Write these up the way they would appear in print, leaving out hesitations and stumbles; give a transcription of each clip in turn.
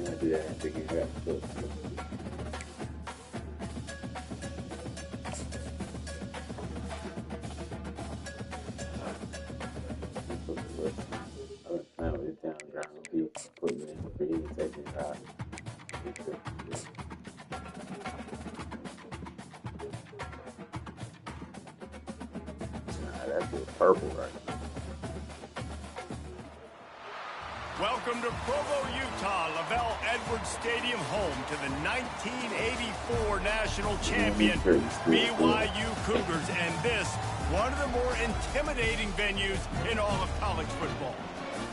gonna do that and figure it out. That's just purple right now. Welcome to Provo, Utah, Lavelle Edwards Stadium, home to the 1984 national champion BYU Cougars, and this, one of the more intimidating venues in all of college football.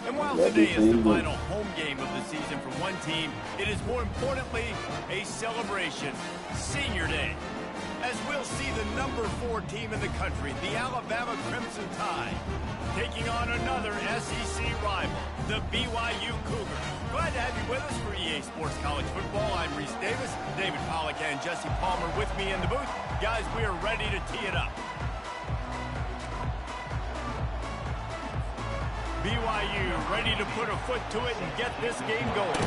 And while today is the final home game of the season for one team, it is more importantly a celebration, Senior Day, as we'll see the number 4 team in the country, the Alabama Crimson Tide, taking on another SEC rival, the BYU Cougars. Glad to have you with us for EA Sports College Football. I'm Reese Davis, David Pollack and Jesse Palmer with me in the booth. Guys, we are ready to tee it up. BYU ready to put a foot to it and get this game going.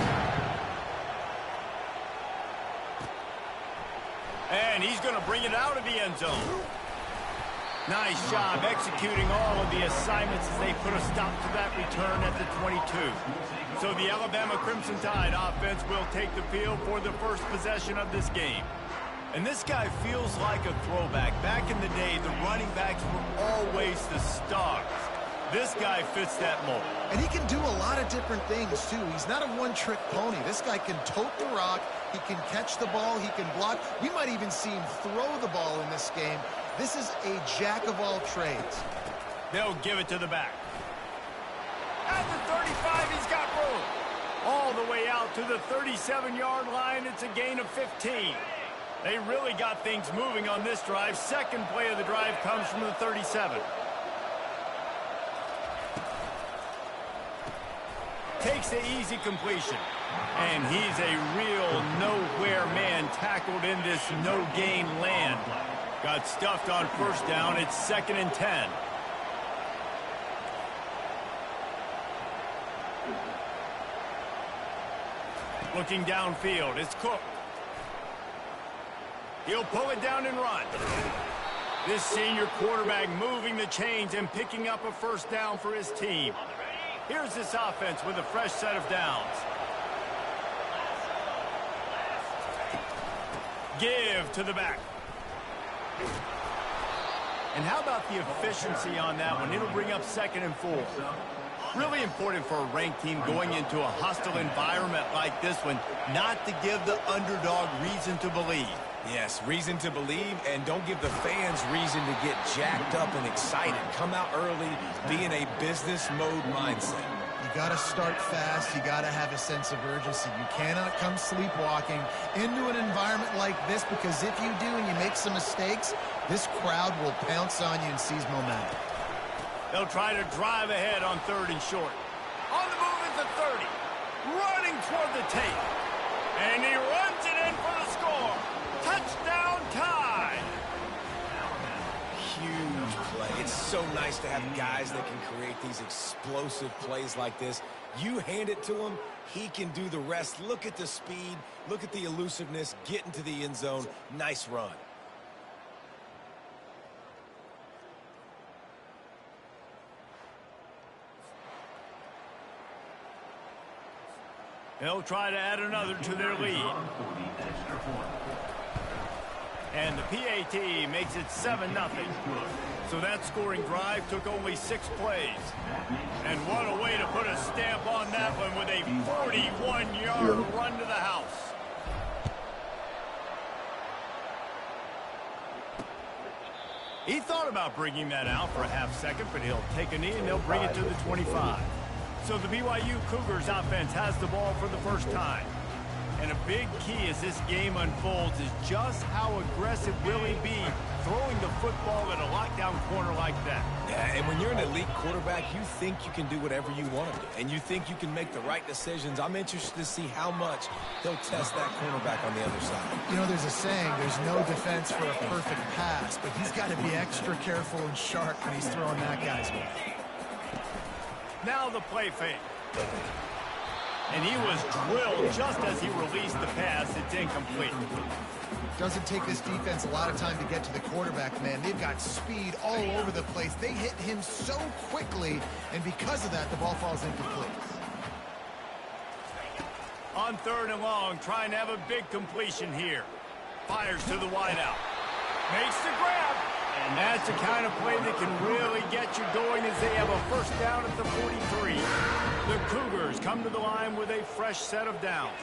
And he's going to bring it out of the end zone. Nice job executing all of the assignments as they put a stop to that return at the 22. So the Alabama Crimson Tide offense will take the field for the first possession of this game. And this guy feels like a throwback. Back in the day, the running backs were always the stars. This guy fits that mold. And he can do a lot of different things, too. He's not a one-trick pony. This guy can tote the rock. He can catch the ball. He can block. We might even see him throw the ball in this game. This is a jack of all trades. They'll give it to the back. At the 35, he's got room. All the way out to the 37-yard line. It's a gain of 15. They really got things moving on this drive. Second play of the drive comes from the 37. Takes the easy completion. And he's a real nowhere man tackled in this no-gain land. Got stuffed on first down. It's 2nd and 10. Looking downfield, it's Cook. He'll pull it down and run. This senior quarterback moving the chains and picking up a first down for his team. Here's this offense with a fresh set of downs. Give to the back. And how about the efficiency on that one? It'll bring up 2nd and 4. Really important for a ranked team going into a hostile environment like this one, not to give the underdog reason to believe. Yes, reason to believe, and don't give the fans reason to get jacked up and excited. Come out early, be in a business mode mindset. You got to start fast. You got to have a sense of urgency. You cannot come sleepwalking into an environment like this, because if you do and you make some mistakes, this crowd will pounce on you and seize momentum. They'll try to drive ahead on 3rd and short. On the move at the 30. Running toward the tape. And he runs it in for the score. Touchdown Tide. Huge play. It's so nice to have guys that can create these explosive plays like this. You hand it to him, he can do the rest. Look at the speed. Look at the elusiveness. Get into the end zone. Nice run. They'll try to add another to their lead. And the PAT makes it 7-0. So that scoring drive took only 6 plays. And what a way to put a stamp on that one with a 41-yard run to the house. He thought about bringing that out for a half second, but he'll take a knee and they'll bring it to the 25. So the BYU Cougars offense has the ball for the first time. And a big key as this game unfolds is just how aggressive will he be throwing the football at a lockdown corner like that. Yeah, and when you're an elite quarterback, you think you can do whatever you want to do. And you think you can make the right decisions. I'm interested to see how much he'll test that cornerback on the other side. You know, there's a saying, there's no defense for a perfect pass, but he's got to be extra careful and sharp when he's throwing that guy's way. Now the play fake. And he was drilled just as he released the pass. It's incomplete. Doesn't take this defense a lot of time to get to the quarterback, man. They've got speed all over the place. They hit him so quickly, and because of that, the ball falls incomplete. On 3rd and long, trying to have a big completion here. Fires to the wideout. Makes the grab. And that's the kind of play that can really get you going as they have a first down at the 43. The Cougars come to the line with a fresh set of downs.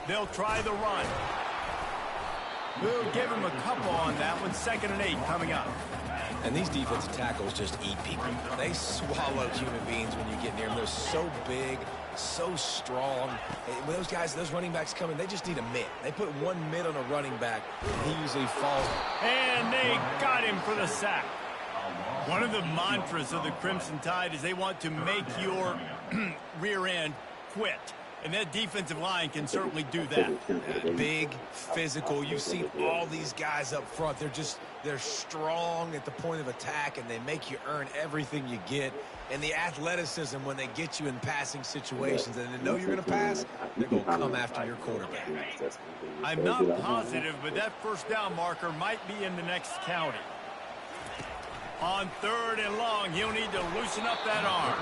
They'll try the run. We'll give him a couple on that one. 2nd and 8 coming up. And these defensive tackles just eat people. They swallow human beings when you get near them. They're so big, so strong. When those guys, those running backs come in, they just need a mid. They put one mid on a running back, and he usually falls. And they got him for the sack. One of the mantras of the Crimson Tide is they want to make your rear end quit. And that defensive line can certainly do that. Big, physical. You've seen all these guys up front. They're strong at the point of attack, and they make you earn everything you get. And the athleticism when they get you in passing situations and they know you're going to pass, they're going to come after your quarterback. I'm not positive, but that first down marker might be in the next county. On 3rd and long, he'll need to loosen up that arm.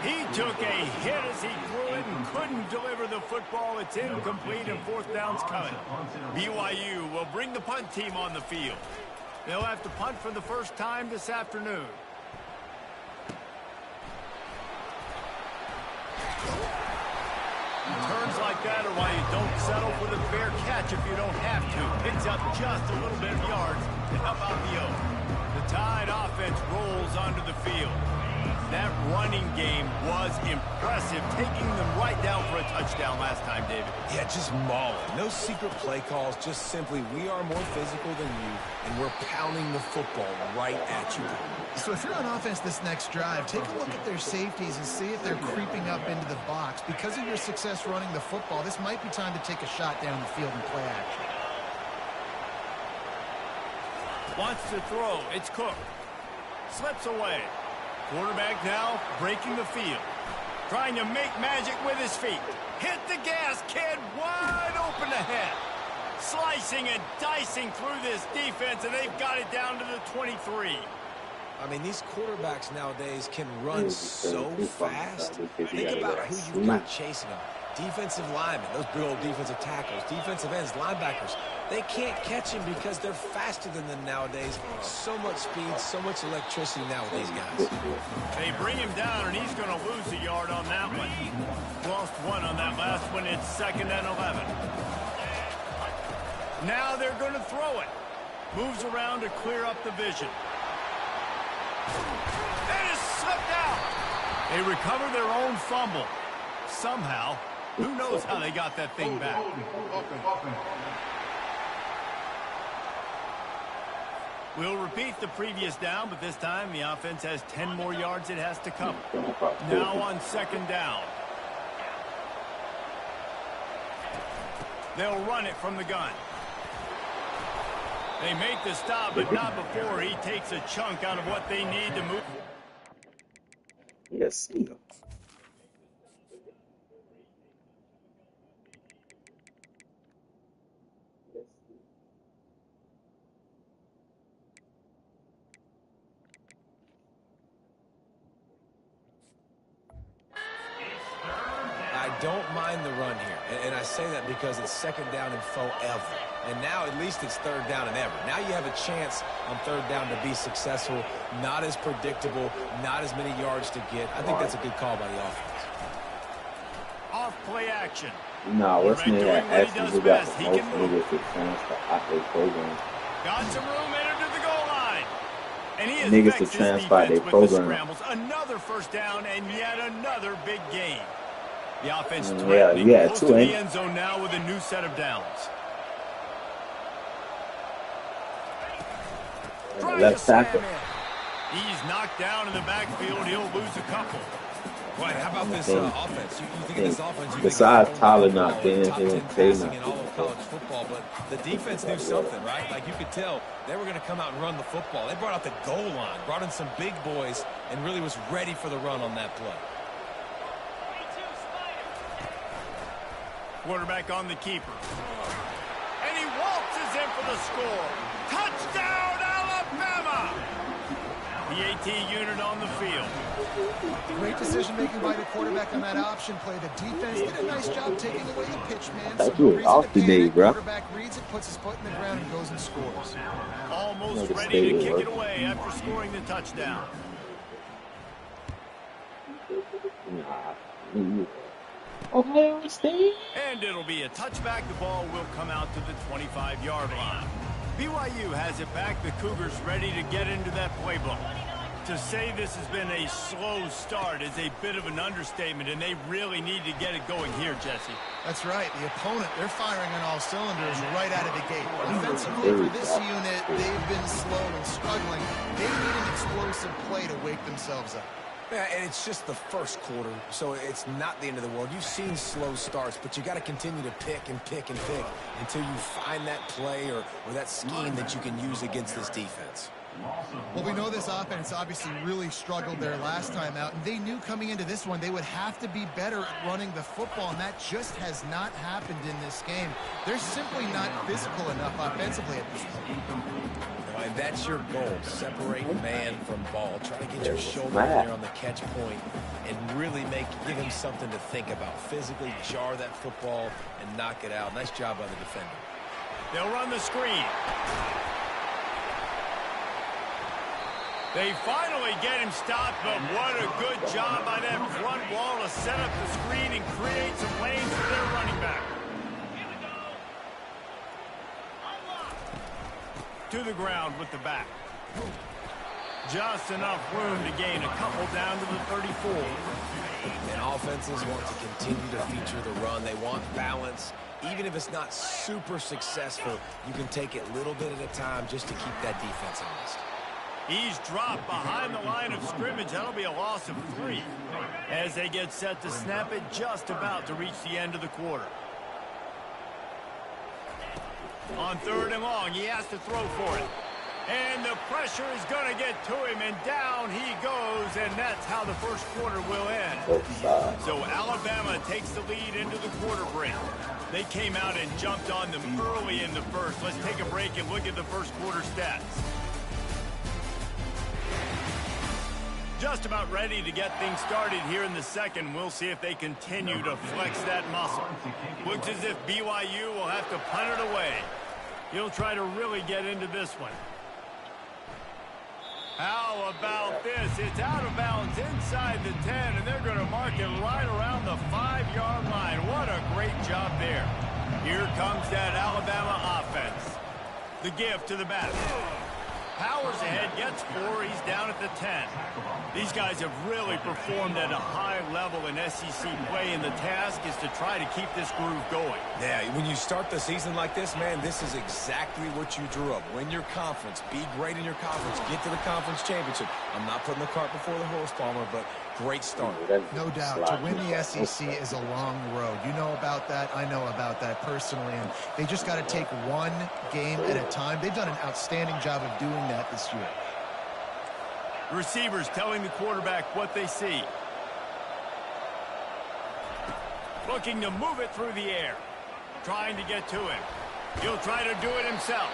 He took a hit as he threw it and couldn't deliver the football. It's incomplete and 4th down's coming. BYU will bring the punt team on the field. They'll have to punt for the first time this afternoon. Turns like that are why you don't settle for the fair catch if you don't have to. Picks up just a little bit of yards to help out the O. The Tide offense rolls onto the field. That running game was impressive, taking them right down for a touchdown last time, David. Yeah, just mauling. No secret play calls, just simply we are more physical than you, and we're pounding the football right at you. So if you're on offense this next drive, take a look at their safeties and see if they're creeping up into the box. Because of your success running the football, this might be time to take a shot down the field and play action. Wants to throw. It's Cook. Slips away. Quarterback now breaking the field. Trying to make magic with his feet. Hit the gas, kid. Wide open ahead. Slicing and dicing through this defense, and they've got it down to the 23. I mean, these quarterbacks nowadays can run so fast. Think about who you've got chasing them. Defensive linemen, those big old defensive tackles, defensive ends, linebackers. They can't catch him because they're faster than them nowadays. So much speed, so much electricity now with these guys. They bring him down, and he's going to lose a yard on that one. Lost one on that last one. It's 2nd and 11. Now they're going to throw it. Moves around to clear up the vision. And it's slipped out. They recover their own fumble. Somehow. Who knows how they got that thing back? We'll repeat the previous down, but this time the offense has 10 more yards it has to cover. Now on 2nd down. They'll run it from the gun. They make the stop, but not before he takes a chunk out of what they need to move. Yes. I don't mind the run here, and I say that because it's 2nd down and forever. And now at least it's 3rd down and ever. Now you have a chance on 3rd down to be successful, not as predictable, not as many yards to get. I think that's a good call by the offense. Off play action. No, what's Doing name what he does best. He can move. to transfer out their program. Got some room, entered to the goal line. And he has Niggas to vexed his transfer their defense with the program. scrambles. Another first down and yet another big gain. The offense Yeah, threatening yeah, close two, to the ain't- end zone now with a new set of downs. Left tackle. He's knocked down in the backfield. He'll lose a couple. Right, how about this offense? You think of this offense, you Besides think of Tyler football, not being top here, 10 they passing not in all of college football, but the defense knew something, right? Like you could tell they were going to come out and run the football. They brought out the goal line, brought in some big boys, and really was ready for the run on that play. Quarterback on the keeper. And he waltzes in for the score. Touchdown, Alabama! The AT unit on the field. Great decision-making by the quarterback on that option play. The defense did a nice job taking away the pitch, man. That's So no it. reason Off to the day, panic. bro. Quarterback reads it, puts his foot in the ground, and goes and scores. Almost No, ready to stay, kick it bro. away after scoring the touchdown. Ohio State. And it'll be a touchback. The ball will come out to the 25-yard line. BYU has it back. The Cougars ready to get into that playbook. To say this has been a slow start is a bit of an understatement, and they really need to get it going here, Jesse. That's right. The opponent, they're firing on all cylinders right out of the gate. Offensively, for this unit, they've been slow and struggling. They need an explosive play to wake themselves up. Yeah, and it's just the first quarter, so it's not the end of the world. You've seen slow starts, but you got to continue to pick and pick and pick until you find that play or that scheme that you can use against this defense. Well, we know this offense obviously really struggled there last time out, and they knew coming into this one they would have to be better at running the football, and that just has not happened in this game. They're simply not physical enough offensively at this point. And that's your goal. Separate man from ball. Try to get your shoulder in there on the catch point and really give him something to think about. Physically jar that football and knock it out. Nice job by the defender. They'll run the screen. They finally get him stopped, but what a good job by that front wall to set up the screen and create some lanes for their running back. To the ground with the back. Just enough room to gain a couple down to the 34. And offenses want to continue to feature the run. They want balance. Even if it's not super successful, you can take it a little bit at a time just to keep that defense honest. He's dropped behind the line of scrimmage. That'll be a loss of 3. As they get set to snap it, just about to reach the end of the quarter. On 3rd and long, he has to throw for it. And the pressure is going to get to him, and down he goes, and that's how the first quarter will end. So Alabama takes the lead into the quarter break. They came out and jumped on them early in the first. Let's take a break and look at the first quarter stats. Just about ready to get things started here in the second. We'll see if they continue to flex that muscle. Looks as if BYU will have to punt it away. He'll try to really get into this one. How about this? It's out of bounds inside the 10, and they're going to mark it right around the 5-yard line. What a great job there. Here comes that Alabama offense. The give to the back. Powers ahead, gets 4. He's down at the 10. These guys have really performed at a high level in SEC play, and the task is to try to keep this groove going. Yeah, when you start the season like this, man, this is exactly what you drew up. Win your conference. Be great in your conference. Get to the conference championship. I'm not putting the cart before the horse, Palmer, but great start. No doubt. To win the SEC is a long road. You know about that. I know about that personally. And they just got to take one game at a time. They've done an outstanding job of doing that this year. Receivers telling the quarterback what they see. Looking to move it through the air. Trying to get to him. He'll try to do it himself.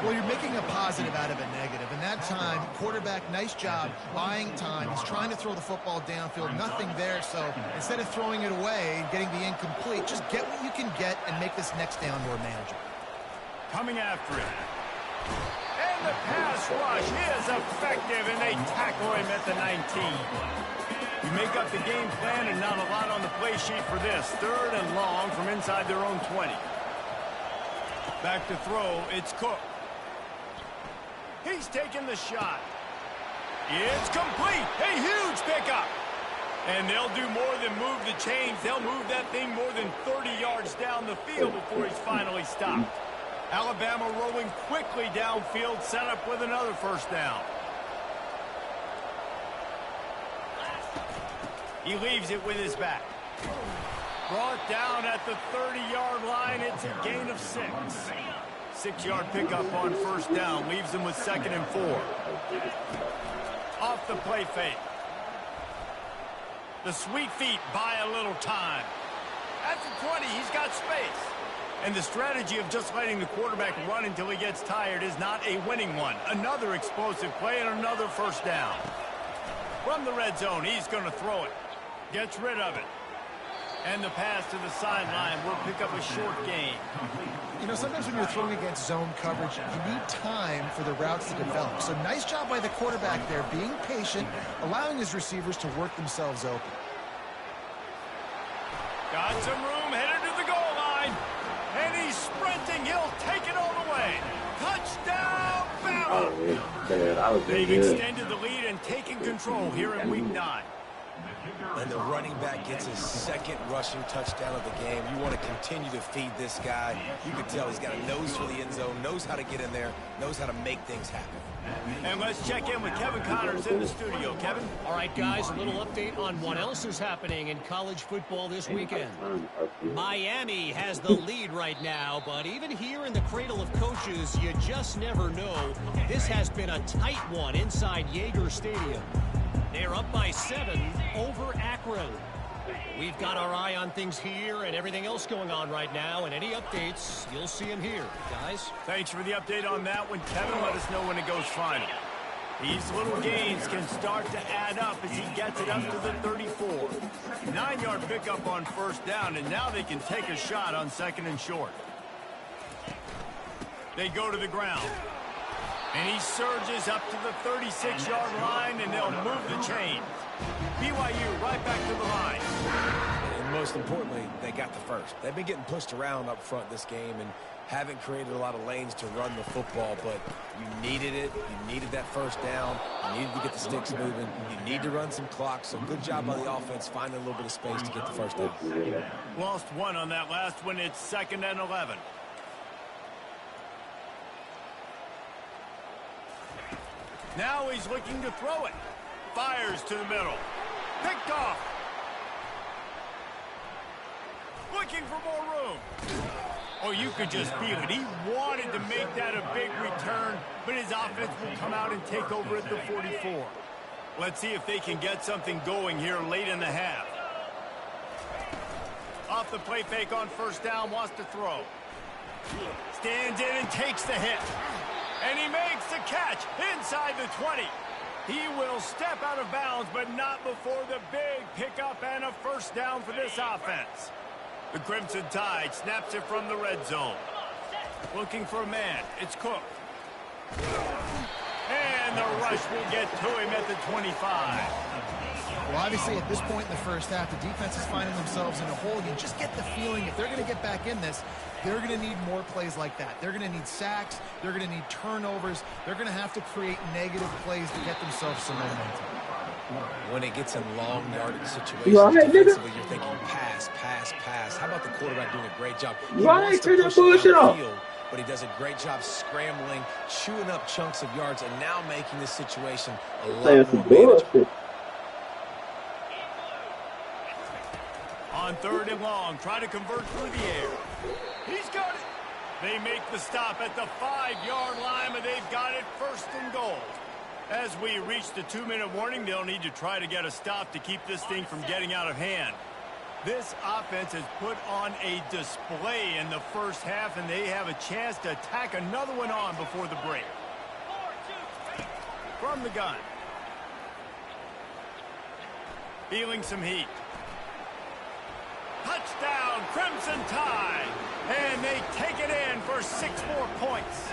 Well, you're making a positive out of a negative. And that time, quarterback, nice job, buying time. He's trying to throw the football downfield. Nothing there. So instead of throwing it away and getting the incomplete, just get what you can get and make this next down more manageable. Coming after him. And the pass rush is effective, and they tackle him at the 19. You make up the game plan, and not a lot on the play sheet for this. 3rd and long from inside their own 20. Back to throw, it's Cook. He's taking the shot. It's complete. A huge pickup. And they'll do more than move the chains. They'll move that thing more than 30 yards down the field before he's finally stopped. Alabama rolling quickly downfield, set up with another first down. He leaves it with his back. Brought down at the 30-yard line. It's a gain of 6. 6-yard pickup on first down. Leaves them with 2nd and 4. Off the play fake. The sweet feet buy a little time. At the 20, he's got space. And the strategy of just letting the quarterback run until he gets tired is not a winning one. Another explosive play and another first down. From the red zone, he's going to throw it. Gets rid of it. And the pass to the sideline will pick up a short gain. You know, sometimes when you're throwing against zone coverage, you need time for the routes to develop. So nice job by the quarterback there, being patient, allowing his receivers to work themselves open. Got some room, headed to the goal line. And he's sprinting. He'll take it all the way. Touchdown, Bama! They've extended the lead and taken control here in Week 9. And the running back gets his second rushing touchdown of the game. You want to continue to feed this guy. You can tell he's got a nose for the end zone, knows how to get in there, knows how to make things happen. And let's check in with Kevin Connors in the studio. Kevin? All right, guys, a little update on what else is happening in college football this weekend. Miami has the lead right now, but even here in the cradle of coaches, you just never know. This has been a tight one inside Yager Stadium. They're up by 7 over Akron. We've got our eye on things here and everything else going on right now, and any updates, you'll see them here, guys. Thanks for the update on that one, Kevin. Let us know when it goes final. These little gains can start to add up as he gets it up to the 34. 9-yard pickup on first down, and now they can take a shot on second and short. They go to the ground. And he surges up to the 36-yard line, and they'll move the chain. BYU right back to the line. And most importantly, they got the first. They've been getting pushed around up front this game and haven't created a lot of lanes to run the football, but you needed it. You needed that first down. You needed to get the sticks moving. You need to run some clock, so good job by the offense finding a little bit of space to get the first down. Lost one on that last one. It's 2nd and 11. Now he's looking to throw it. Fires to the middle. Picked off. Looking for more room. Oh, you could just feel it. He wanted to make that a big return, but his offense will come out and take over at the 44. Let's see if they can get something going here late in the half. Off the play fake on first down, wants to throw. Stands in and takes the hit. And he makes the catch inside the 20. He will step out of bounds, but not before the big pickup and a first down for this offense. The Crimson Tide snaps it from the red zone. Looking for a man. It's Cook. And the rush will get to him at the 25. Well, obviously, at this point in the first half, the defense is finding themselves in a hole. You just get the feeling if they're going to get back in this, they're going to need more plays like that. They're going to need sacks. They're going to need turnovers. They're going to have to create negative plays to get themselves some momentum. When it gets in long yardage situations, defensively, you're thinking pass, pass, pass. How about the quarterback doing a great job? He wants to push it down the field, but he does a great job scrambling, chewing up chunks of yards, and now making this situation a lot more manageable. On 3rd and long, try to convert through the air. He's got it. They make the stop at the 5-yard line, but they've got it 1st and goal. As we reach the 2-minute warning, they'll need to try to get a stop to keep this thing from getting out of hand. This offense has put on a display in the first half, and they have a chance to tack another one on before the break. From the gun. Feeling some heat. Touchdown, Crimson Tide. And they take it in for 6 more points.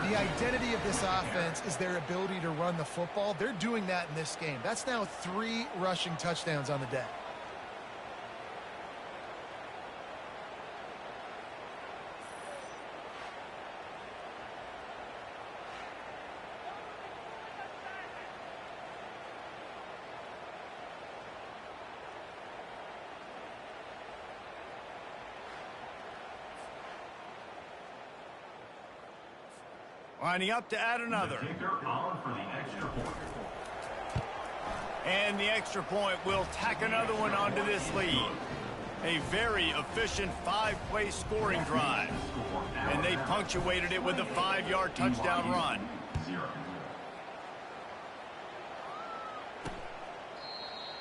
The identity of this offense is their ability to run the football. They're doing that in this game. That's now 3 rushing touchdowns on the day. Lining up to add another. And the extra point will tack another one onto this lead. A very efficient 5-play scoring drive. And they punctuated it with a 5-yard touchdown run.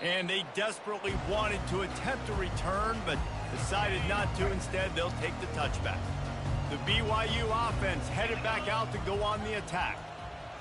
And they desperately wanted to attempt a return, but decided not to. Instead, they'll take the touchback. The BYU offense headed back out to go on the attack.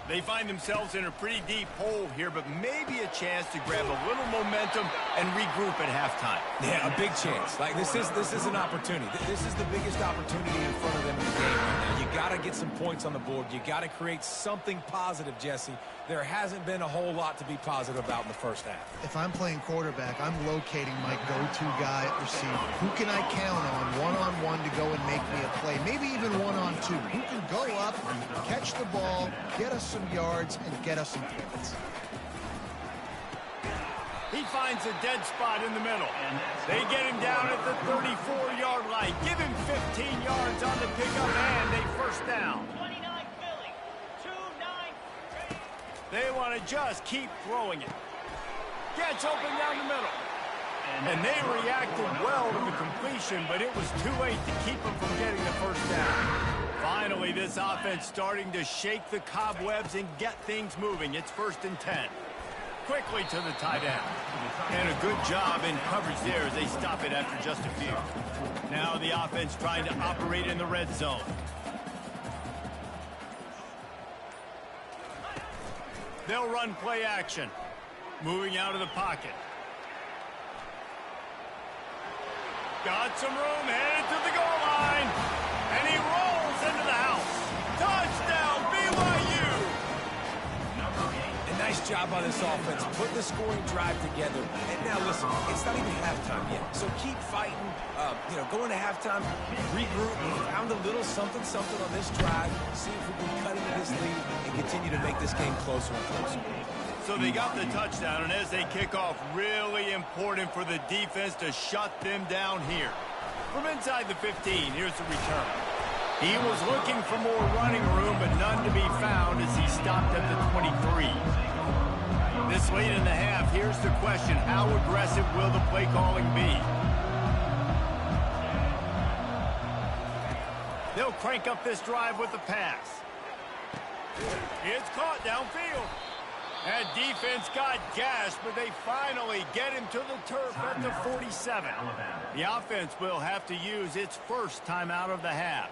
They find themselves in a pretty deep hole here, but maybe a chance to grab a little momentum and regroup at halftime. Yeah, a big chance. Like, this is an opportunity. This is the biggest opportunity in front of them in the game right now. You got to get some points on the board. You got to create something positive, Jesse. There hasn't been a whole lot to be positive about in the first half. If I'm playing quarterback, I'm locating my go-to guy at receiver. Who can I count on one-on-one to go and make me a play? Maybe even one-on-two. Who can go up, catch the ball, get us some yards, and get us some points? He finds a dead spot in the middle. They get him down at the 34-yard line. Give him 15 yards on the pickup and a first down. They want to just keep throwing it. Gets open down the middle. And they reacted well to the completion, but it was too late to keep them from getting the first down. Finally, this offense starting to shake the cobwebs and get things moving. It's 1st and 10. Quickly to the tight end. And a good job in coverage there as they stop it after just a few. Now the offense trying to operate in the red zone. They'll run play action. Moving out of the pocket. Got some room, headed to the goal line. And he rolls into the house. Touchdown, BYU! A nice job by this offense. Put the scoring drive together. And now listen, it's not even halftime yet. So keep fighting. Going to halftime, regroup. We found a little something on this drive. See if we can cut into this lead and continue to make this game closer and closer. So they got the touchdown, and as they kick off, really important for the defense to shut them down here. From inside the 15, here's the return. He was looking for more running room, but none to be found as he stopped at the 23. This late in the half, here's the question: how aggressive will the play calling be? They'll crank up this drive with the pass. It's caught downfield. That defense got gashed, but they finally get him to the turf at the 47. The offense will have to use its first timeout of the half.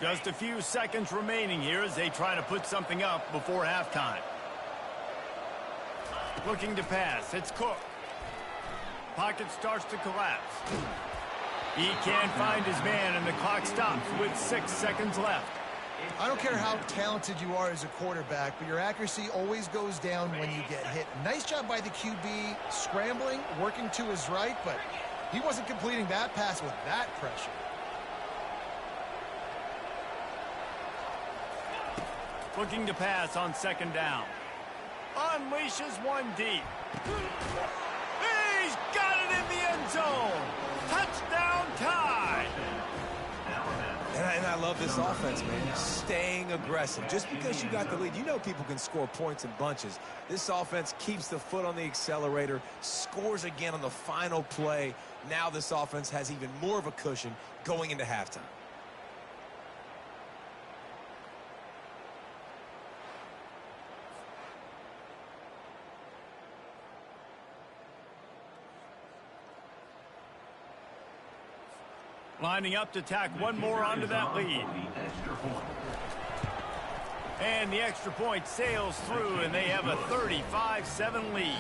Just a few seconds remaining here as they try to put something up before halftime. Looking to pass. It's Cook. Pocket starts to collapse. He can't find his man, and the clock stops with 6 seconds left. I don't care how talented you are as a quarterback, but your accuracy always goes down when you get hit. Nice job by the QB scrambling, working to his right, but he wasn't completing that pass with that pressure. Looking to pass on 2nd down. Unleashes one deep. He's got it in the end zone. Touchdown tie. And I love this offense, man. Staying aggressive. Just because you got the lead, you know people can score points in bunches. This offense keeps the foot on the accelerator, scores again on the final play. Now this offense has even more of a cushion going into halftime. Lining up to tack one more onto that lead. And the extra point sails through, and they have a 35-7 lead.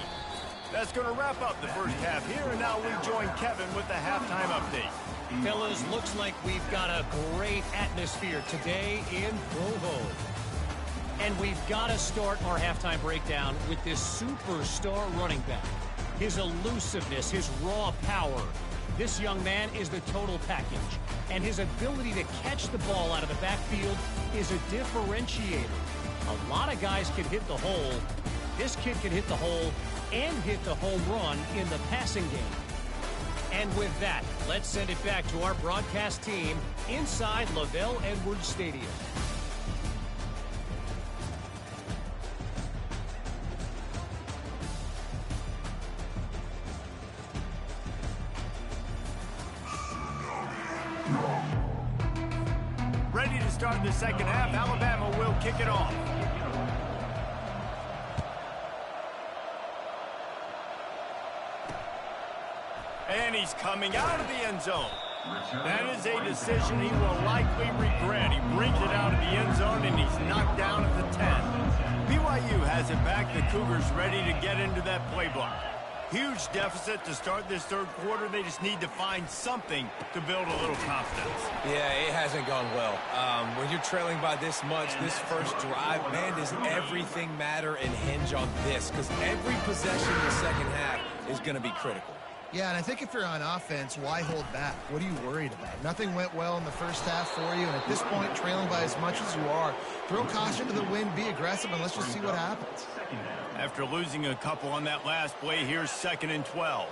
That's going to wrap up the first half here, and now we join Kevin with the halftime update. Fellas, looks like we've got a great atmosphere today in Provo. And we've got to start our halftime breakdown with this superstar running back. His elusiveness, his raw power. This young man is the total package, and his ability to catch the ball out of the backfield is a differentiator. A lot of guys can hit the hole. This kid can hit the hole and hit the home run in the passing game. And with that, let's send it back to our broadcast team inside LaVell Edwards Stadium. Ready to start the second half. Alabama will kick it off. And he's coming out of the end zone. That is a decision he will likely regret. He brings it out of the end zone, and he's knocked down at the 10. BYU has it back. The Cougars ready to get into that playbook. Huge deficit to start this third quarter. They just need to find something to build a little confidence. Yeah, it hasn't gone well. When you're trailing by this much, this first drive, man, does everything matter and hinge on this? Because every possession in the second half is going to be critical. Yeah, and I think if you're on offense, why hold back? What are you worried about? Nothing went well in the first half for you, and at this point, trailing by as much as you are, throw caution to the wind, be aggressive, and let's just see what happens. After losing a couple on that last play, here's 2nd and 12.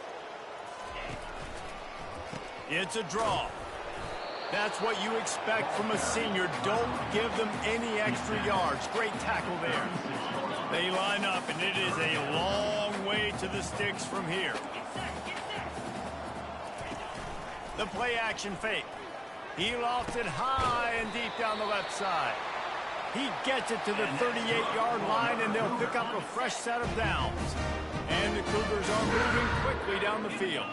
It's a draw. That's what you expect from a senior. Don't give them any extra yards. Great tackle there. They line up, and it is a long way to the sticks from here. The play action fake. He lofts it high and deep down the left side. He gets it to the 38-yard line, and they'll pick up a fresh set of downs. And the Cougars are moving quickly down the field.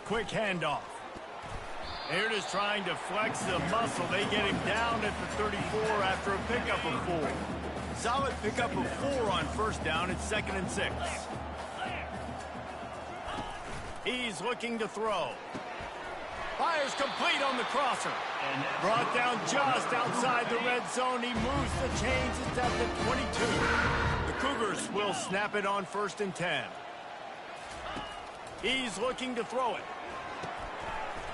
Quick handoff. They're just trying to flex the muscle. They get him down at the 34 after a pickup of 4. Solid pickup of 4 on first down. It's 2nd and 6. He's looking to throw. Fires complete on the crosser. Brought down just outside the red zone. He moves the chains. It's at the 22. The Cougars will snap it on 1st and 10. He's looking to throw it.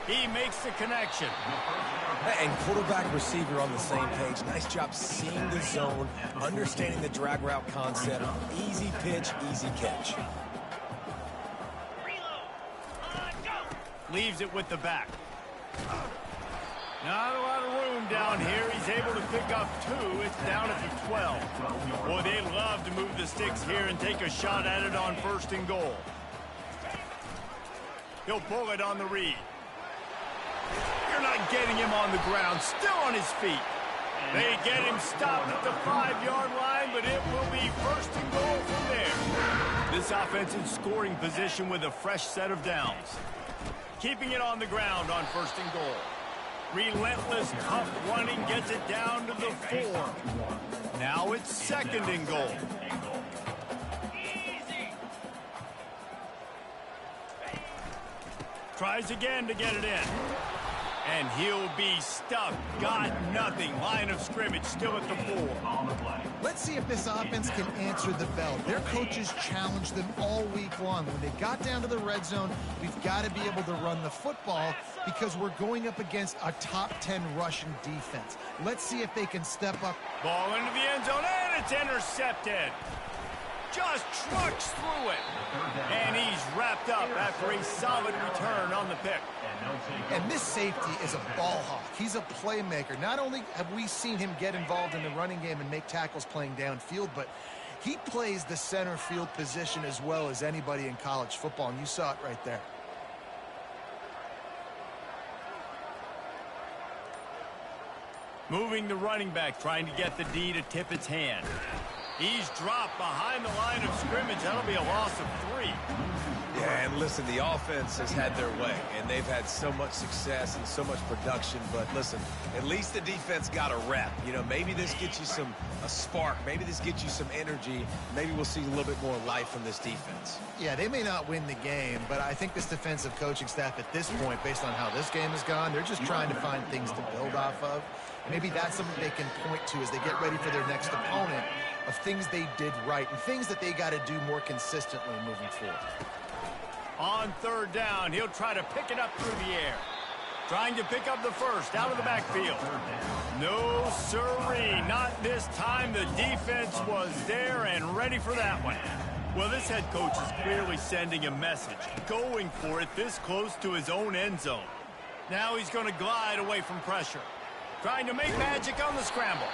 He makes the connection. And quarterback receiver on the same page. Nice job seeing the zone, understanding the drag route concept. Easy pitch, easy catch. Leaves it with the back. Not a lot of room down here. He's able to pick up 2. It's down at the 12. Boy, they love to move the sticks here and take a shot at it on 1st and goal. He'll pull it on the read. You're not getting him on the ground. Still on his feet. They get him stopped at the 5-yard line, but it will be 1st and goal from there. This offense in scoring position with a fresh set of downs. Keeping it on the ground on 1st and goal. Relentless, tough running gets it down to the 4. Now it's 2nd and goal. Tries again to get it in. And he'll be stuck. Got nothing. Line of scrimmage still at the 4. Let's see if this offense can answer the bell. Their coaches challenged them all week long. When they got down to the red zone, we've got to be able to run the football because we're going up against a top 10 rushing defense. Let's see if they can step up. Ball into the end zone, and it's intercepted. Just trucks through it. And he's wrapped up after a solid return on the pick. And this safety is a ball hawk. He's a playmaker. Not only have we seen him get involved in the running game and make tackles playing downfield, but he plays the center field position as well as anybody in college football, and you saw it right there. Moving the running back, trying to get the D to tip its hand. He's dropped behind the line of scrimmage. That'll be a loss of 3. Yeah, and listen, the offense has had their way, and they've had so much success and so much production. But listen, at least the defense got a rep. You know, maybe this gets you a spark. Maybe this gets you some energy. Maybe we'll see a little bit more life from this defense. Yeah, they may not win the game, but I think this defensive coaching staff at this point, based on how this game has gone, they're just trying to find things to build off of. Maybe that's something they can point to as they get ready for their next opponent, of things they did right and things that they got to do more consistently moving forward. On 3rd down, he'll try to pick it up through the air. Trying to pick up the 1st out of the backfield. No sirree, not this time. The defense was there and ready for that one. Well, this head coach is clearly sending a message, going for it this close to his own end zone. Now he's going to glide away from pressure. Trying to make magic on the scramble.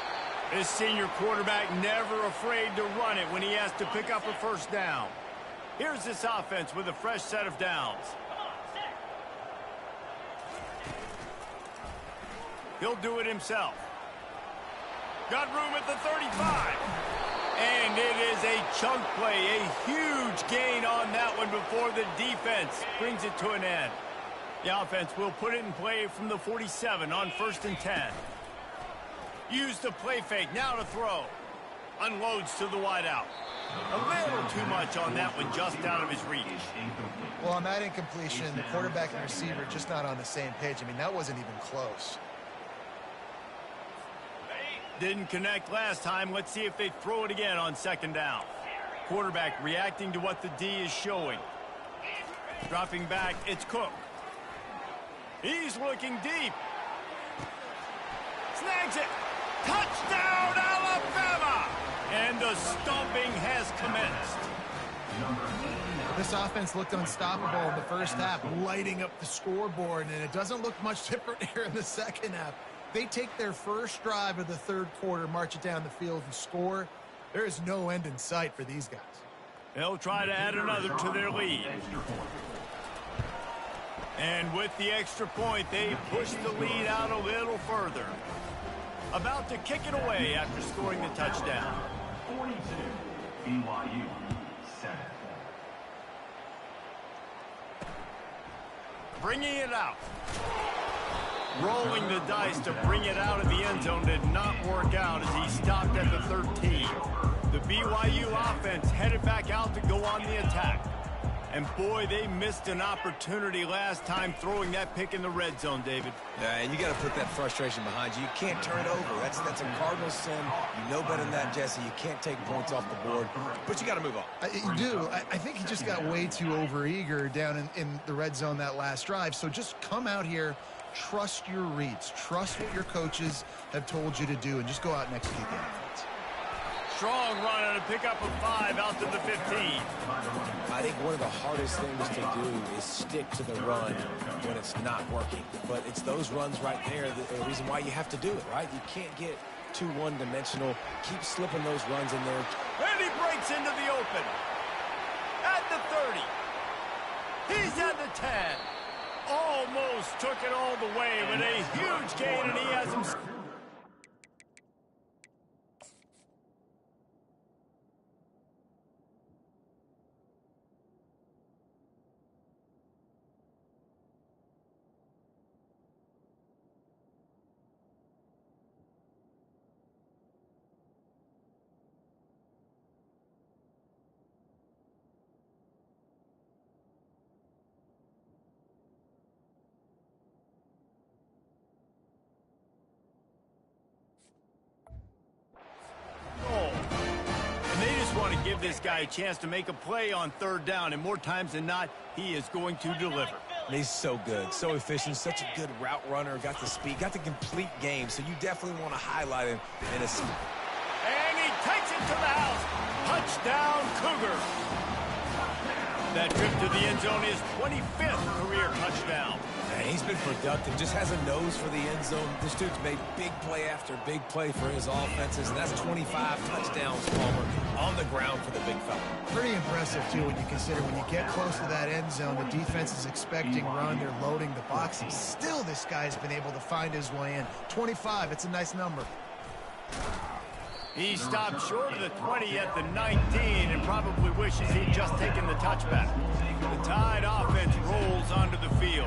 This senior quarterback never afraid to run it when he has to pick up a 1st down. Here's this offense with a fresh set of downs. He'll do it himself. Got room at the 35. And it is a chunk play, a huge gain on that one before the defense brings it to an end. The offense will put it in play from the 47 on 1st and 10. Use the play fake, now to throw. Unloads to the wideout. A little too much on that one, just out of his reach. Well, on that incompletion, the quarterback and receiver just not on the same page. I mean, that wasn't even close. Didn't connect last time. Let's see if they throw it again on 2nd down. Quarterback reacting to what the D is showing. Dropping back, it's Cook. He's looking deep. Snags it. Touchdown, Alabama! And the stomping has commenced. This offense looked unstoppable in the first half, lighting up the scoreboard, and it doesn't look much different here in the second half. They take their first drive of the 3rd quarter, march it down the field, and score. There is no end in sight for these guys. They'll try to add another to their lead. And with the extra point, they push the lead out a little further. About to kick it away after scoring the touchdown. 42, BYU, 7. Bringing it out. Rolling the dice to bring it out of the end zone did not work out as he stopped at the 13. The BYU offense headed back out to go on the attack. And boy, they missed an opportunity last time throwing that pick in the red zone, David. Yeah, and you got to put that frustration behind you. You can't turn it over. That's a cardinal sin. You know better than that, Jesse. You can't take points off the board, but you got to move on. You do. I think he just got way too overeager down in the red zone that last drive. So just come out here, trust your reads, trust what your coaches have told you to do, and just go out and execute the offense. Strong run and a pickup of 5 out to the 15. I think one of the hardest things to do is stick to the run when it's not working. But it's those runs right there the reason why you have to do it, right? You can't get too one-dimensional. Keep slipping those runs in there. And he breaks into the open. At the 30. He's at the 10. Almost took it all the way, but a huge gain, and he has him. Want to give this guy a chance to make a play on 3rd down, and more times than not, he is going to deliver. He's so good, so efficient, such a good route runner, got the speed, got the complete game, so you definitely want to highlight him in a... And he takes it to the house. Touchdown, Cougar. That trip to the end zone is 25th career touchdown. Man, he's been productive, just has a nose for the end zone. This dude's made big play after big play for his offenses, and that's 25 touchdowns, Palmer, on the ground for the big fella. Pretty impressive, too, when you consider when you get close to that end zone, the defense is expecting run, they're loading the box, and still this guy's been able to find his way in. 25, it's a nice number. He stopped short of the 20 at the 19 and probably wishes he'd just taken the touchback. The Tide offense rolls onto the field.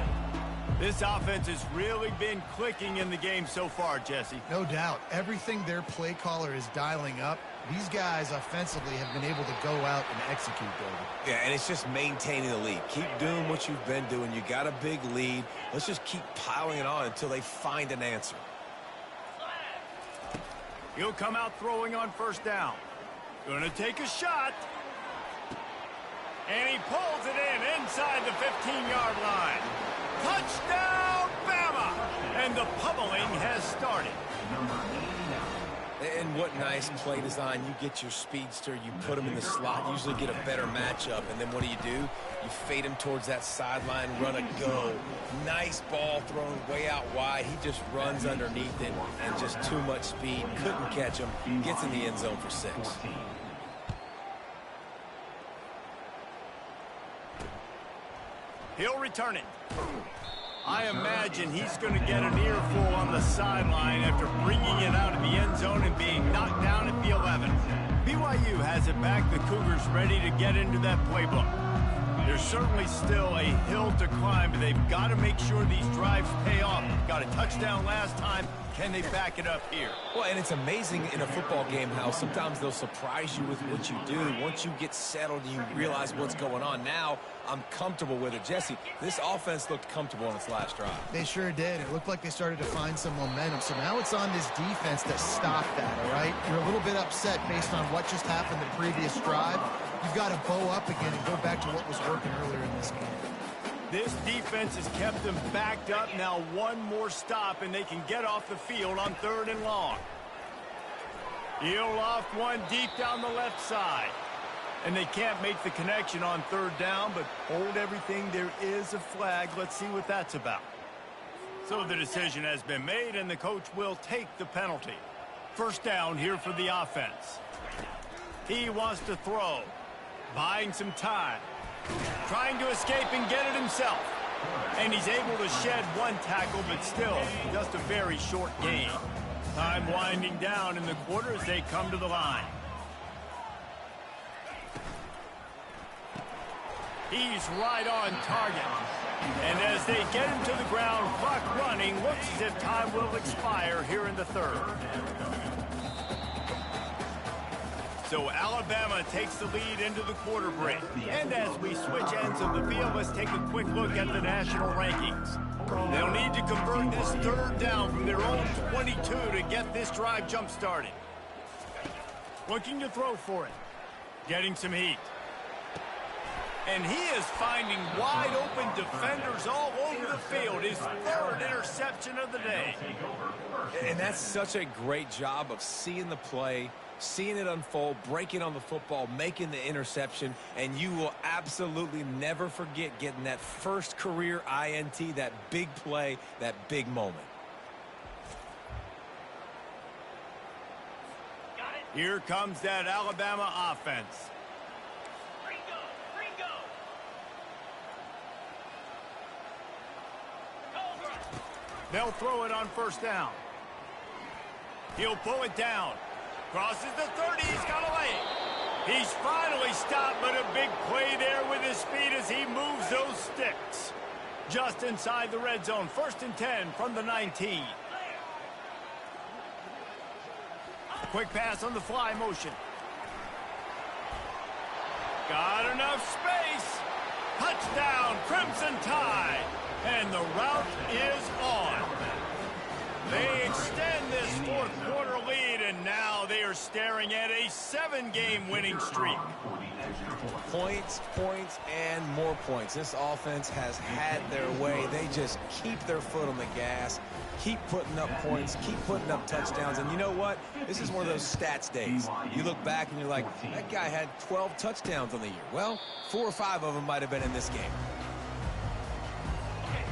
This offense has really been clicking in the game so far, Jesse. No doubt. Everything their play caller is dialing up, these guys offensively have been able to go out and execute, David. Yeah, and it's just maintaining the lead. Keep doing what you've been doing. You got a big lead. Let's just keep piling it on until they find an answer. He'll come out throwing on 1st down. Gonna take a shot. And he pulls it in inside the 15-yard line. Touchdown, Bama! And the pummeling has started. And what nice play design. You get your speedster, you put him in the slot, usually get a better matchup. And then what do? You fade him towards that sideline, run a go. Nice ball thrown way out wide. He just runs underneath it and just too much speed. Couldn't catch him. Gets in the end zone for 6. He'll return it. I imagine he's going to get an earful on the sideline after bringing it out of the end zone and being knocked down at the 11. BYU BYU has it back. The Cougars ready to get into that playbook. There's certainly still a hill to climb, but they've got to make sure these drives pay off. Got a touchdown last time. Can they back it up here? Well, and it's amazing in a football game how sometimes they'll surprise you with what you do. Once you get settled, you realize what's going on. Now, I'm comfortable with it. Jesse, this offense looked comfortable on its last drive. They sure did. It looked like they started to find some momentum. So now it's on this defense to stop that, all right? You're a little bit upset based on what just happened the previous drive. You've got to bow up again and go back to what was working earlier in this game. This defense has kept them backed up. Now one more stop, and they can get off the field on 3rd and long. He'll loft one deep down the left side. And they can't make the connection on 3rd down, but hold everything. There is a flag. Let's see what that's about. So the decision has been made, and the coach will take the penalty. 1st down here for the offense. He wants to throw. Buying some time. Trying to escape and get it himself. And he's able to shed one tackle, but still just a very short gain. Time winding down in the quarter as they come to the line. He's right on target. And as they get him to the ground, clock running, looks as if time will expire here in the 3rd. So Alabama takes the lead into the quarter break. And as we switch ends of the field, let's take a quick look at the national rankings. They'll need to convert this 3rd down from their own 22 to get this drive jump-started. Looking to throw for it. Getting some heat. And he is finding wide-open defenders all over the field. His 3rd interception of the day. And that's such a great job of seeing the play, seeing it unfold, breaking on the football, making the interception, and you will absolutely never forget getting that first career INT, that big play, that big moment. Here comes that Alabama offense. They'll throw it on 1st down. He'll pull it down. Crosses the 30. He's got a lane. He's finally stopped, but a big play there with his speed as he moves those sticks. Just inside the red zone. 1st and 10 from the 19. Quick pass on the fly motion. Got enough space. Touchdown, Crimson Tide. And the route is on. They extend this 4th quarter lead, and now they are staring at a 7-game winning streak. Points, points, and more points. This offense has had their way. They just keep their foot on the gas, keep putting up points, keep putting up touchdowns. And you know what? This is one of those stats days. You look back and you're like, that guy had 12 touchdowns on the year. Well, 4 or 5 of them might have been in this game.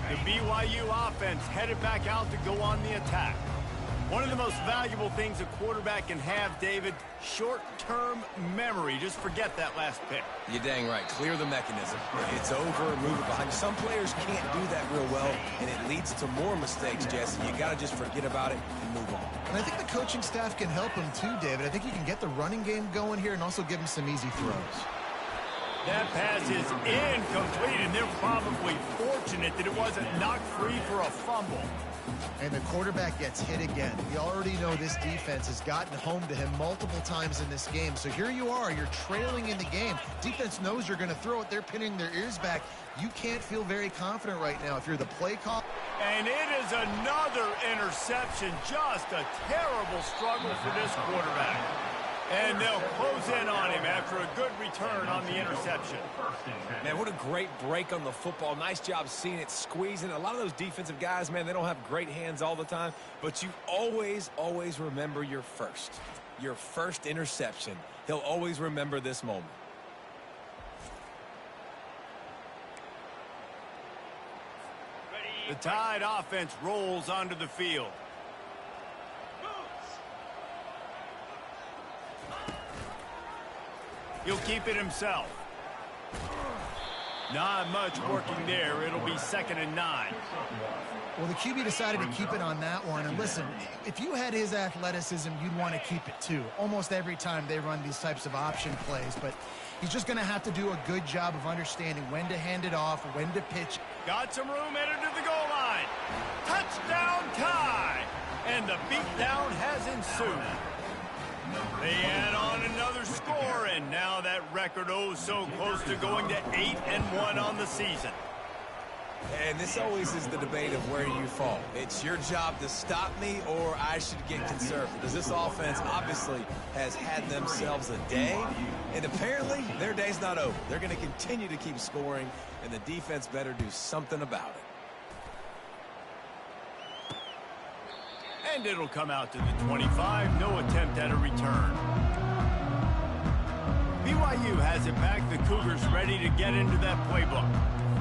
The BYU offense headed back out to go on the attack. One of the most valuable things a quarterback can have, David, short-term memory. Just forget that last pick. You're dang right. Clear the mechanism. It's over, move it behind you. Some players can't do that real well, and it leads to more mistakes, Jesse. You got to just forget about it and move on. And I think the coaching staff can help him too, David. I think you can get the running game going here and also give him some easy throws. That pass is incomplete, and they're probably fortunate that it wasn't knocked free for a fumble. And the quarterback gets hit again. We already know this defense has gotten home to him multiple times in this game. So here you are, you're trailing in the game. Defense knows you're going to throw it. They're pinning their ears back. You can't feel very confident right now if you're the play call. And it is another interception. Just a terrible struggle for this quarterback. And they'll close in on him after a good return on the interception. Man, what a great break on the football. Nice job seeing it, squeezing. A lot of those defensive guys, man, they don't have great hands all the time. But you always, always remember your first interception. He'll always remember this moment. The Tide offense rolls onto the field. He'll keep it himself. Not much working there. It'll be 2nd and 9. Well, the QB decided to keep it on that one. And listen, if you had his athleticism, you'd want to keep it too. Almost every time they run these types of option plays. But he's just going to have to do a good job of understanding when to hand it off, when to pitch. Got some room, headed to the goal line. Touchdown tie! And the beatdown has ensued. They add on another score, and now that record so close to going to 8-1 on the season. And this always is the debate of where you fall. It's your job to stop me, or I should get conservative. Because this offense obviously has had themselves a day, and apparently their day's not over. They're going to continue to keep scoring, and the defense better do something about it. And it'll come out to the 25. No attempt at a return. BYU has it back. The Cougars ready to get into that playbook.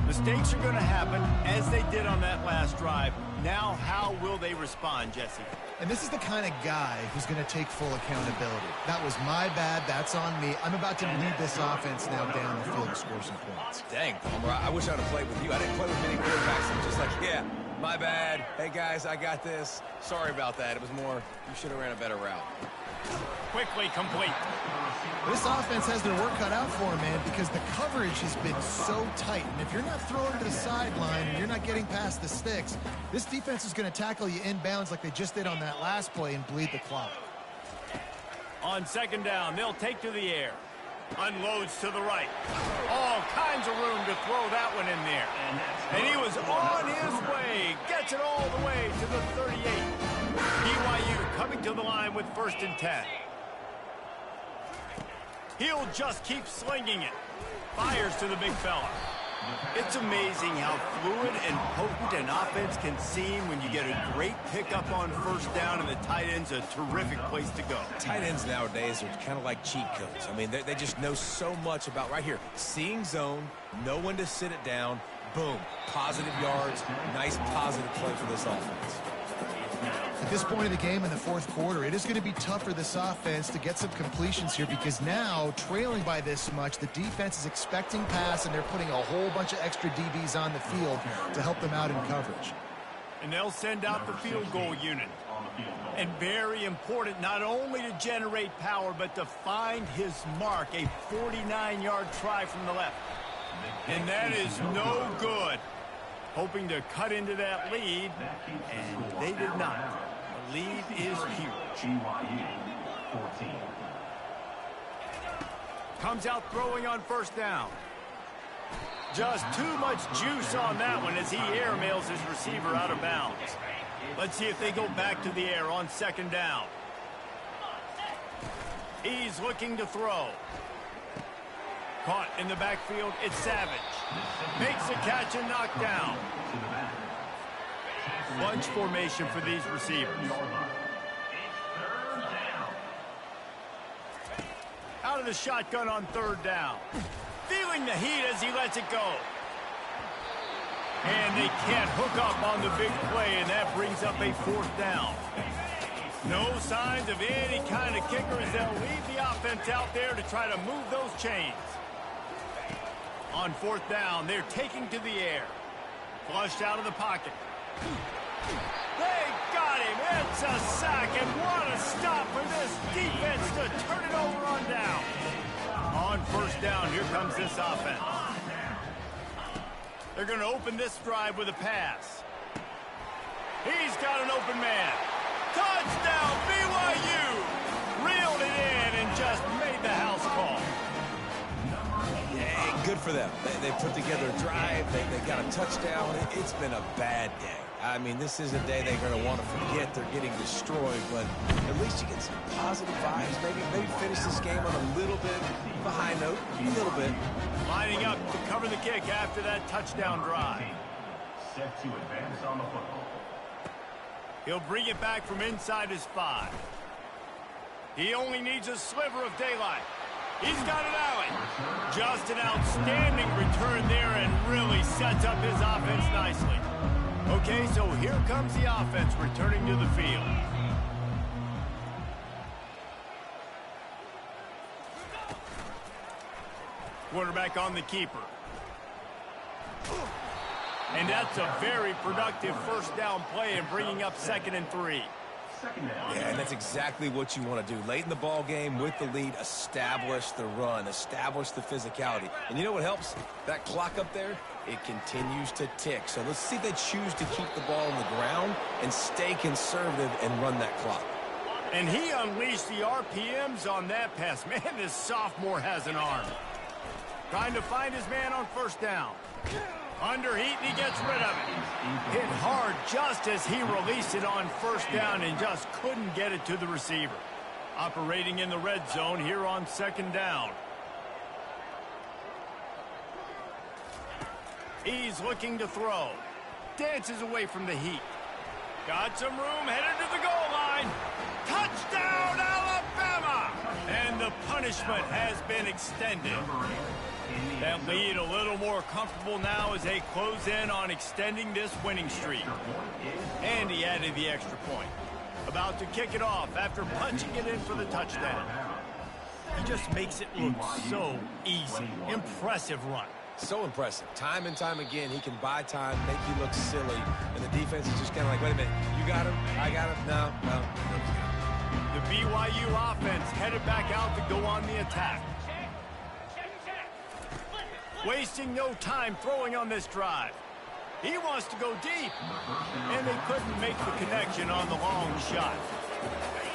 Mistakes are going to happen, as they did on that last drive. Now, how will they respond, Jesse? And this is the kind of guy who's going to take full accountability. That was my bad. That's on me. I'm about to lead this offense now down the field to score some points. Dang, Palmer, I wish I would have played with you. I didn't play with many quarterbacks. I'm just like, yeah, my bad. Hey, guys, I got this. Sorry about that. It was more, you should have ran a better route. Quickly complete. This offense has their work cut out for them, man, because the coverage has been so tight. And if you're not throwing to the sideline and you're not getting past the sticks, this defense is going to tackle you inbounds like they just did on that last play and bleed the clock. On 2nd down, they'll take to the air. Unloads to the right. All kinds of room to throw that one in there. And he was on his way. Gets it all the way to the 38. BYU coming to the line with 1st and 10. He'll just keep slinging it. Fires to the big fella. It's amazing how fluid and potent an offense can seem when you get a great pickup on 1st down, and the tight end's a terrific place to go. Tight ends nowadays are kind of like cheat codes. I mean, they just know so much about right here. Seeing zone, know when to sit it down, boom, positive yards, nice positive play for this offense. At this point of the game in the 4th quarter, it is going to be tough for this offense to get some completions here because now, trailing by this much, the defense is expecting pass, and they're putting a whole bunch of extra DBs on the field to help them out in coverage. And they'll send out the field goal unit. And very important, not only to generate power, but to find his mark, a 49-yard try from the left. And that is no good. Hoping to cut into that lead, and they did not. The lead is huge. BYU 14. Comes out throwing on 1st down. Just too much juice on that one as he airmails his receiver out of bounds. Let's see if they go back to the air on 2nd down. He's looking to throw. Caught in the backfield, it's Savage. Makes a catch and knocked down. Bunch formation for these receivers. Out of the shotgun on 3rd down. Feeling the heat as he lets it go. And they can't hook up on the big play, and that brings up a 4th down. No signs of any kind of kicker as they'll leave the offense out there to try to move those chains. On 4th down, they're taking to the air. Flushed out of the pocket. They got him. It's a sack, and what a stop for this defense to turn it over on down. On 1st down, here comes this offense. They're going to open this drive with a pass. He's got an open man. Touchdown, BYU! Reeled it in and just made the house call. Yeah, good for them. They put together a drive. They got a touchdown. It's been a bad day. I mean, this is a day they're going to want to forget. They're getting destroyed, but at least you get some positive vibes. Maybe finish this game on a little bit of a high note, a little bit. Lining up to cover the kick after that touchdown drive. Set to advance on the football. He'll bring it back from inside his 5. He only needs a sliver of daylight. He's got an alley. Just an outstanding return there and really sets up his offense nicely. Okay, so here comes the offense returning to the field. Quarterback on the keeper. And that's a very productive first down play and bringing up 2nd and 3. Yeah, and that's exactly what you want to do. Late in the ball game with the lead, establish the run, establish the physicality. And you know what helps? That clock up there, it continues to tick. So let's see if they choose to keep the ball on the ground and stay conservative and run that clock. And he unleashed the RPMs on that pass. Man, this sophomore has an arm. Trying to find his man on first down. Under heat, and he gets rid of it. Hit hard just as he released it on first down and just couldn't get it to the receiver. Operating in the red zone here on 2nd down. He's looking to throw. Dances away from the heat. Got some room, headed to the goal line. Touchdown, Alabama! And the punishment has been extended. That lead a little more comfortable now as they close in on extending this winning streak. And he added the extra point. About to kick it off after punching it in for the touchdown. He just makes it look so easy. Impressive run. So impressive. Time and time again, he can buy time, make you look silly, and the defense is just kind of like, wait a minute, you got him? I got him? No. The BYU offense headed back out to go on the attack. Wasting no time throwing on this drive. He wants to go deep, and they couldn't make the connection on the long shot.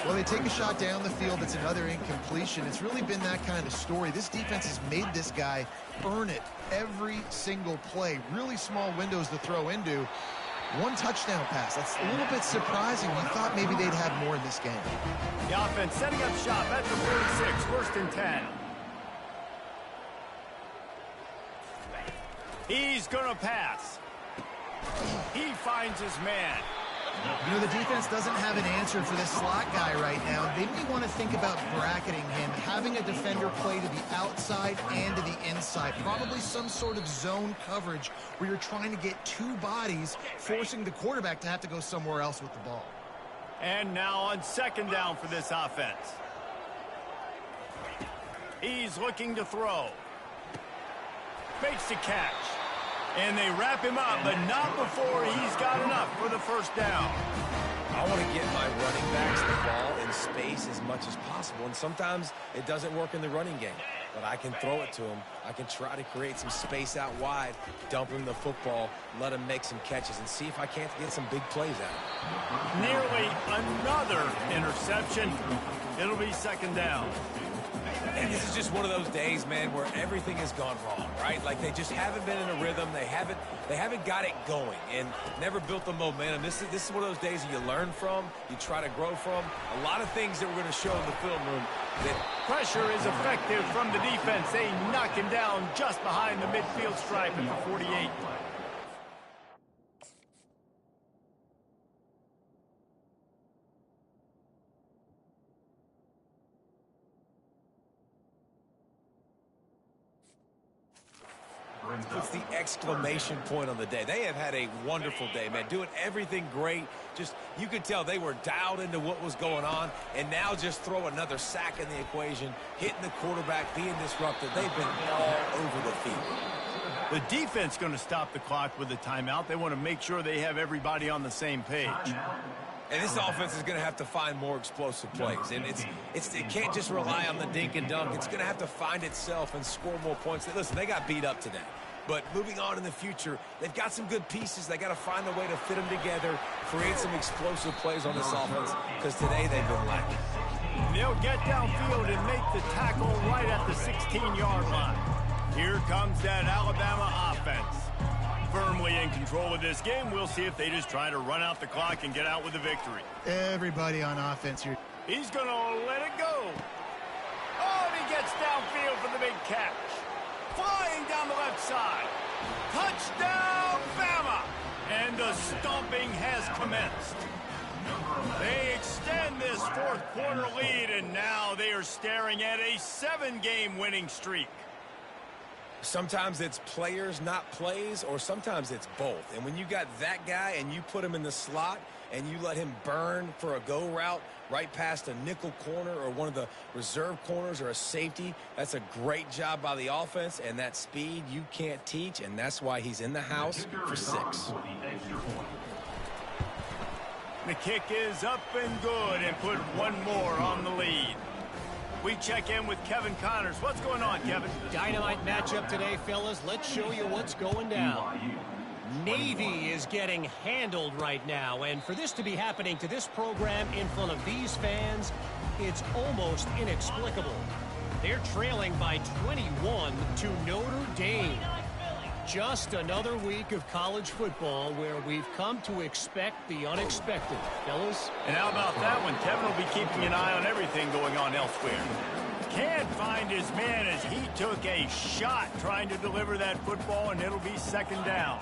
Well, they take a shot down the field. It's another incompletion. It's really been that kind of story. This defense has made this guy earn it every single play. Really small windows to throw into. One touchdown pass. That's a little bit surprising. You thought maybe they'd have more in this game. The offense setting up shop at the 46, 1st and 10. He's going to pass. He finds his man. You know, the defense doesn't have an answer for this slot guy right now. They may want to think about bracketing him, having a defender play to the outside and to the inside. Probably some sort of zone coverage where you're trying to get two bodies, forcing the quarterback to have to go somewhere else with the ball. And now on 2nd down for this offense. He's looking to throw. Fakes the catch. And they wrap him up, but not before he's got enough for the first down. I want to get my running backs the ball in space as much as possible, and sometimes it doesn't work in the running game. But I can throw it to him. I can try to create some space out wide, dump him the football, let him make some catches, and see if I can't get some big plays out of him. Nearly another interception. It'll be 2nd down. And this is just one of those days, man, where everything has gone wrong, right? Like they just haven't been in a rhythm. They haven't got it going and never built the momentum. This is one of those days you learn from, you try to grow from. A lot of things that we're going to show in the film room. That pressure is effective from the defense. They knock him down just behind the midfield stripe at the 48. puts the exclamation point on the day. They have had a wonderful day, man, doing everything great. Just, you could tell they were dialed into what was going on, and now just throw another sack in the equation, hitting the quarterback, being disruptive. They've been all over the field. The defense going to stop the clock with a timeout. They want to make sure they have everybody on the same page. And this offense is going to have to find more explosive plays. And it can't just rely on the dink and dunk. It's going to have to find itself and score more points. Listen, they got beat up today. But moving on in the future, they've got some good pieces. They got to find a way to fit them together, create some explosive plays on this offense, because today they've been lacking. They'll get downfield and make the tackle right at the 16-yard line. Here comes that Alabama offense. Firmly in control of this game. We'll see if they just try to run out the clock and get out with a victory. Everybody on offense here. He's going to let it go. Oh, and he gets downfield for the big catch. Flying down the left side. Touchdown, Bama! And the stomping has commenced. They extend this fourth quarter lead, and now they are staring at a 7-game winning streak. Sometimes it's players, not plays, or sometimes it's both. And when you got that guy and you put him in the slot and you let him burn for a go route right past a nickel corner or one of the reserve corners or a safety, that's a great job by the offense, and that speed you can't teach, and that's why he's in the house for 6. The kick is up and good and put one more on the lead. We check in with Kevin Connors. What's going on, Kevin? Dynamite matchup today, fellas. Let's show you what's going down. Navy is getting handled right now, and for this to be happening to this program in front of these fans, it's almost inexplicable. They're trailing by 21 to Notre Dame. Just another week of college football where we've come to expect the unexpected, fellas. And how about that one? Kevin will be keeping an eye on everything going on elsewhere. Can't find his man as he took a shot trying to deliver that football, and it'll be second down.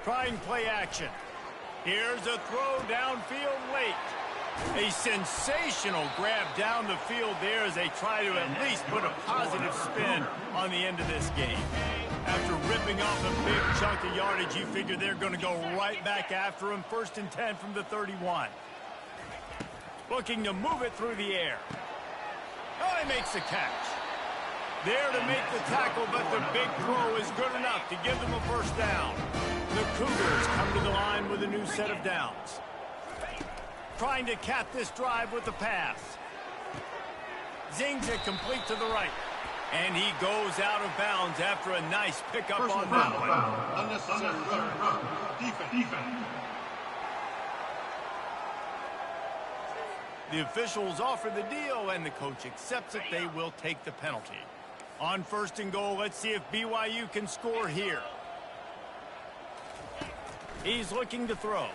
Trying play action. Here's a throw downfield late. A sensational grab down the field there as they try to at least put a positive spin on the end of this game. After ripping off a big chunk of yardage, you figure they're going to go right back after him. 1st and 10 from the 31. Looking to move it through the air. Oh, he makes the catch. There to make the tackle, but the big throw is good enough to give them a 1st down. The Cougars come to the line with a new set of downs. Trying to cap this drive with the pass. Zings it complete to the right. And he goes out of bounds after a nice pickup on that one. Unnecessary defense. The officials offer the deal, and the coach accepts it. They will take the penalty. On 1st and goal, let's see if BYU can score here. He's looking to throw.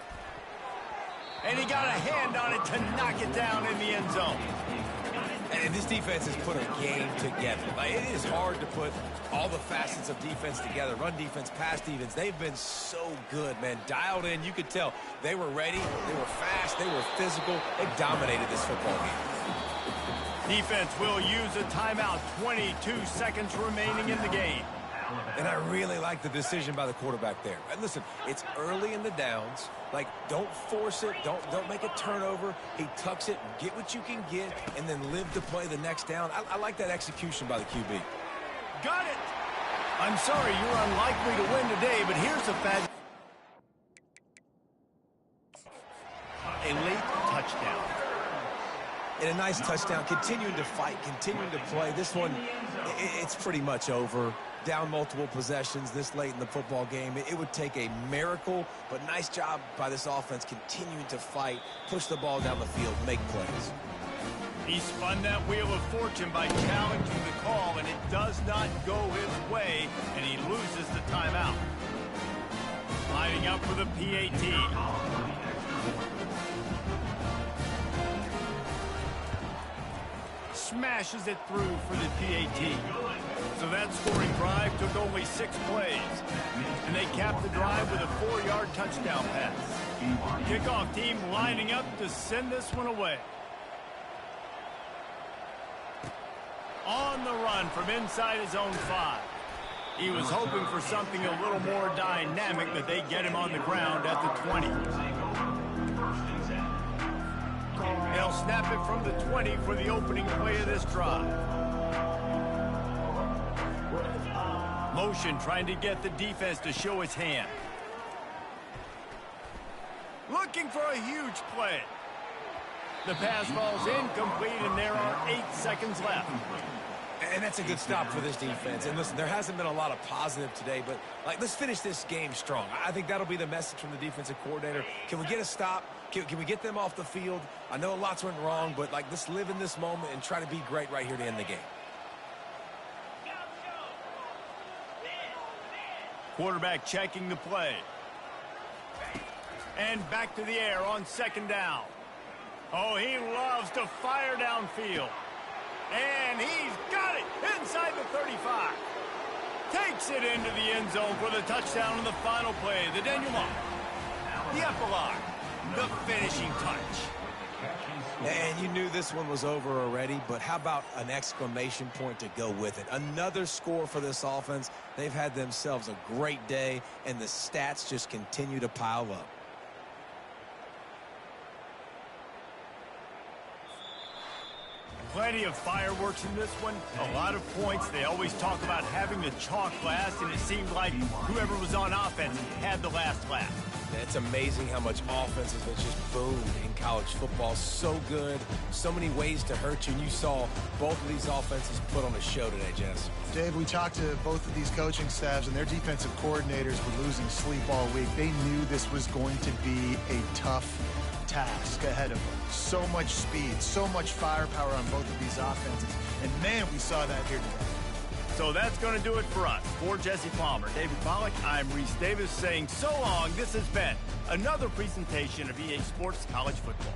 And he got a hand on it to knock it down in the end zone. And this defense has put a game together. Like, it is hard to put all the facets of defense together. Run defense, pass defense. They've been so good, man. Dialed in. You could tell they were ready. They were fast. They were physical. They dominated this football game. Defense will use a timeout. 22 seconds remaining in the game. And I really like the decision by the quarterback there. And listen, it's early in the downs. Like, don't force it. Don't make a turnover. He tucks it, get what you can get, and then live to play the next down. I like that execution by the QB. Got it. I'm sorry, you're unlikely to win today, but here's a fact. A late touchdown. And a nice touchdown, continuing to fight, continuing to play. This one, it's pretty much over. Down multiple possessions this late in the football game. It would take a miracle, but nice job by this offense continuing to fight, push the ball down the field, make plays. He spun that wheel of fortune by challenging the call, and it does not go his way, and he loses the timeout. Lining up for the PAT. Smashes it through for the PAT. So that scoring drive took only 6 plays. And they capped the drive with a 4-yard touchdown pass. Kickoff team lining up to send this one away. On the run from inside his own 5. He was hoping for something a little more dynamic, but they get him on the ground at the 20. They'll snap it from the 20 for the opening play of this drive. Motion trying to get the defense to show its hand. Looking for a huge play. The pass falls incomplete, and there are 8 seconds left. And that's a good stop for this defense. And listen, there hasn't been a lot of positive today, but let's finish this game strong. I think that'll be the message from the defensive coordinator. Can we get a stop? Can we get them off the field? I know lots went wrong, but let's live in this moment and try to be great right here to end the game. Quarterback checking the play. And back to the air on 2nd down. Oh, he loves to fire downfield. And he's got it inside the 35. Takes it into the end zone for the touchdown on the final play. The denouement. The epilogue. The finishing touch. And you knew this this one was over already, but how about an exclamation point to go with it? Another score for this offense. They've had themselves a great day, and the stats just continue to pile up. Plenty of fireworks in this one, a lot of points. They always talk about having the chalk last, and it seemed like whoever was on offense had the last laugh. It's amazing how much offense has been just boomed in college football. So good, so many ways to hurt you, and you saw both of these offenses put on a show today, Jess. Dave, we talked to both of these coaching staffs, and their defensive coordinators were losing sleep all week. They knew this was going to be a tough task ahead of them. So much speed, so much firepower on both of these offenses. And, man, we saw that here today. So that's going to do it for us. For Jesse Palmer, David Pollack, I'm Reese Davis saying so long. This has been another presentation of EA Sports College Football.